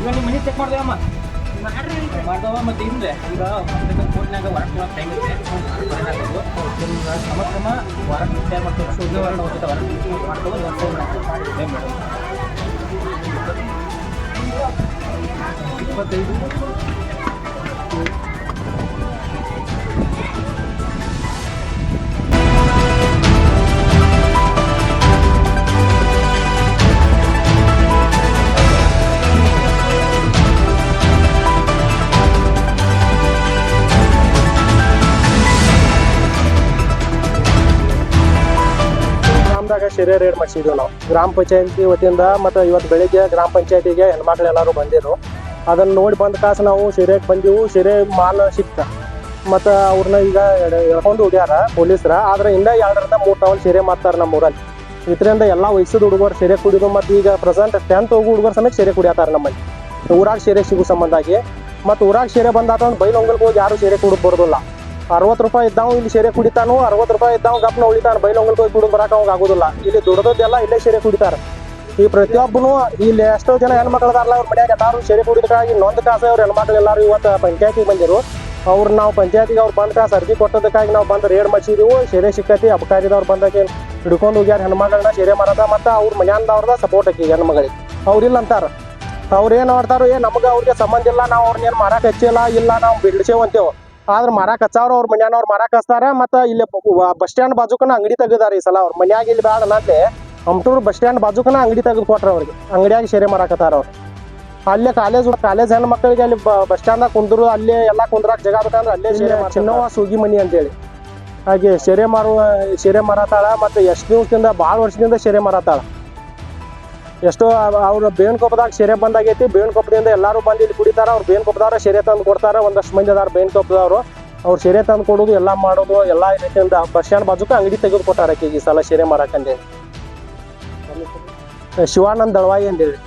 ನಿಮ್ಮ ಮನೆ ಚೆಕ್ ಮಾಡ್ದೇವಮ್ಮ ಮಾಡ್ರಿ ಮಾಡ್ದವ ಮತ್ತೆ ಹಿಂದೆ ಈಗ ಕೋರ್ಟ್ನಾಗ ಹೊರಗೆ ಕೊಡೋಕೆ ಟೈಮ್ ಇದೆ ಸಮಕ್ರಮ ಹೊರಗೆ ತಯಾರು ಮಾಡ್ತೀವಿ ಶುದ್ಧ ಹೊರಗೆ ಮಾಡ್ಕೊಂಡು ಒಂದು ಮೇಡಮ್ 25 ಗ್ರಾಮದಾಗ ಶಿರೆ ರೇಡ್ ಮಾಡಿಸಿದ್ವಿ ನಾವು ಗ್ರಾಮ ಪಂಚಾಯತಿ ವತಿಯಿಂದ ಮತ್ತು ಇವತ್ತು ಬೆಳಿಗ್ಗೆ ಗ್ರಾಮ ಪಂಚಾಯತಿಗೆ ಹೆಣ್ಮಕ್ಳು ಎಲ್ಲರೂ ಬಂದಿರು ಅದನ್ನು ನೋಡಿ ಬಂದ ಕಾಸು ನಾವು ಶಿರೆಗೆ ಬಂದೀವು ಶಿರೆ ಮಾಲ್ ಸಿಕ್ತ ಮತ್ತು ಅವ್ರನ್ನ ಈಗ ಎಳ್ಕೊಂಡು ಹೋಗ್ಯಾರ ಪೊಲೀಸರ ಆದ್ರೆ ಇನ್ನೂ 2ರಿಂದ 3 ಟವಲ್ ಶಿರೆ ಮಾಡ್ತಾರೆ ನಮ್ಮ ಊರಲ್ಲಿ ಇದರಿಂದ ಎಲ್ಲ ವಯಸ್ಸದ ಹುಡುಗರು ಶಿರೆ ಕುಡಿದು ಮತ್ತು ಈಗ ಪ್ರೆಸೆಂಟ್ 10th ಹೋಗೋ ಹುಡುಗರು ಸಮೇತ ಶಿರೆ ಕುಡಿಯತ್ತಾರೆ ನಮ್ಮಲ್ಲಿ ಊರಾಗ ಶಿರೆ ಸಿಗೋ ಸಂಬಂಧಾಗಿ ಮತ್ತು ಊರಾಗ ಶಿರೆ ಬಂದಾತಂದ್ರೆ ಬೈಲೊಂಗಲ್ಗೆ ಹೋಗಿ ಯಾರು ಶಿರೆ ಕುಡಿದು ಬರೋದಿಲ್ಲ 60 ರೂಪಾಯಿ ಇದ್ದಾವ ಇಲ್ಲಿ ಶಿರೆ ಕುಡಿತಾನು 60 ರೂಪಾಯಿ ಇದ್ದಾವ ಗಪ್ನ ಉಳಿತಾನ ಬೈಲೊಂಗಲ್ಗೆ ಹೋಗಿ ಕುಡಿದು ಬರಕ್ಕೆ ಅವಾಗ ಆಗೋದಿಲ್ಲ ಇಲ್ಲಿ ದುಡ್ದದ್ದೆಲ್ಲ ಇಲ್ಲೇ ಶಿರೆ ಕುಡಿತಾರೆ ಈ ಪ್ರತಿಯೊಬ್ಬನು ಇಲ್ಲಿ ಎಷ್ಟೋ ಜನ ಹೆಣ್ಮಕ್ಳದಾರಲ್ಲ ಅವ್ರ ಮನ್ಯಾಗ ಎಲ್ಲರೂ ಶಿರೆ ಕುಡಿದಕ್ಕಾಗಿ ನೊಂದು ಕಾಸು ಅವ್ರ ಹೆಣ್ಮಕ್ಳು ಎಲ್ಲರೂ ಇವತ್ತು ಪಂಚಾಯತಿಗೆ ಬಂದಿರು ಅವ್ರು ನಾವು ಪಂಚಾಯತಿಗೆ ಅವ್ರು ಬಂದ ಕಾಸು ಅರ್ಜಿ ಕೊಟ್ಟದಕ್ಕಾಗಿ ನಾವು ಬಂದು ರೇಡ್ ಮಾಡಿಸಿದೆವು ಶಿರೆ ಸಿಕ್ಕತಿ ಅಬಕಾರಿದವ್ರು ಬಂದಾಗೆ ಹಿಡ್ಕೊಂಡು ಹೋಗ್ಯಾರ ಹೆಣ್ಮಗಳನ್ನ ಶಿರೆ ಮಾರದ ಮತ್ತು ಅವ್ರ ಮನ್ಯಾಂದವ್ರದ ಸಪೋರ್ಟ್ ಹಾಕಿ ಹೆಣ್ಮಗಳಿಗೆ ಅವ್ರಿಲ್ಲ ಅಂತಾರ ಅವ್ರು ಏನು ಮಾಡ್ತಾರೋ ನಮಗೆ ಅವ್ರಿಗೆ ಸಂಬಂಧ ಇಲ್ಲ ನಾವು ಅವ್ರನ್ನೇನು ಮಾರಕ್ಕೆ ಹಚ್ಚಿಲ್ಲ ಇಲ್ಲ ನಾವು ಬಿಡ್ಸೇವು ಅಂತೇವೆ ಆದ್ರೆ ಮಾರಕ್ಕೆ ಹಚ್ಚವ್ರು ಅವ್ರ ಮನ್ಯಾನವ್ರು ಮಾರಕ್ಕೆ ಹಚ್ತಾರ ಮತ್ತು ಇಲ್ಲಿ ಬಸ್ ಸ್ಟ್ಯಾಂಡ್ ಬಾಜುಕನ ಅಂಗಡಿ ತೆಗೆದಾರ ಈ ಸಲ ಅವ್ರ ಮನ್ಯಾಗ ಇಲ್ಲಿ ಬೇಡ ಅನ್ನಂತೆ ಅಮ್ಟೂರು ಬಸ್ ಸ್ಟ್ಯಾಂಡ್ ಬಾಜುಕನ ಅಂಗಡಿ ತೆಗೆದು ಕೊಟ್ರ ಅವ್ರಿಗೆ ಅಂಗಡಿಯಾಗಿ ಶಿರೆ ಮಾರಾಕತ್ತಾರ ಅವ್ರು ಅಲ್ಲೇ ಕಾಲೇಜ್ ಹೆಣ್ಣು ಮಕ್ಕಳಿಗೆ ಅಲ್ಲಿ ಬಸ್ ಸ್ಟ್ಯಾಂಡ್ನಾಗ ಕುಂದ್ರು ಅಲ್ಲೇ ಎಲ್ಲ ಕುಂದ್ರಾಕ ಜಾಗ ಬೇಕಂದ್ರೆ ಅಲ್ಲೇ ಶಿರೆ ಚಿನ್ನವ್ವ ಸೂಗಿ ಮನಿ ಅಂತೇಳಿ ಹಾಗೆ ಶಿರೆ ಮಾರತಾಳ ಮತ್ತು ಎಷ್ಟು ದಿವಸದಿಂದ ಭಾಳ ವರ್ಷದಿಂದ ಶಿರೆ ಮಾರತಾಳ ಎಷ್ಟೋ ಅವ್ರು ಬೇವಿನಕೊಪ್ಪದಾಗ ಶಿರೆ ಬಂದಾಗೈತಿ ಬೇವಿನಕೊಪ್ಪದಿಂದ ಎಲ್ಲರೂ ಬಂದು ಇಲ್ಲಿ ಕುಡಿತಾರ ಅವ್ರು ಬೇವಿನಕೊಪ್ಪದವ್ರ ಶಿರೆ ತಂದು ಕೊಡ್ತಾರೆ ಒಂದಷ್ಟು ಮಂದಿ ಅದಾರ ಬೇವಿನಕೊಪ್ಪದವರು ಅವ್ರು ಶಿರೆ ತಂದು ಕೊಡೋದು ಎಲ್ಲ ಮಾಡೋದು ಎಲ್ಲ ರೀತಿಯಿಂದ ಬಸ್ ಸ್ಟ್ಯಾಂಡ್ ಬಾಜುಕ ಅಂಗಡಿ ತೆಗೆದು ಕೊಟ್ಟಾರ ಆಕೆಗೆ ಈ ಸಲ ಶಿರೆ ಮಾರಕಂದೇಳಿ ಶಿವಾನಂದ್ ದಳವಾಯಿ ಅಂತೇಳಿ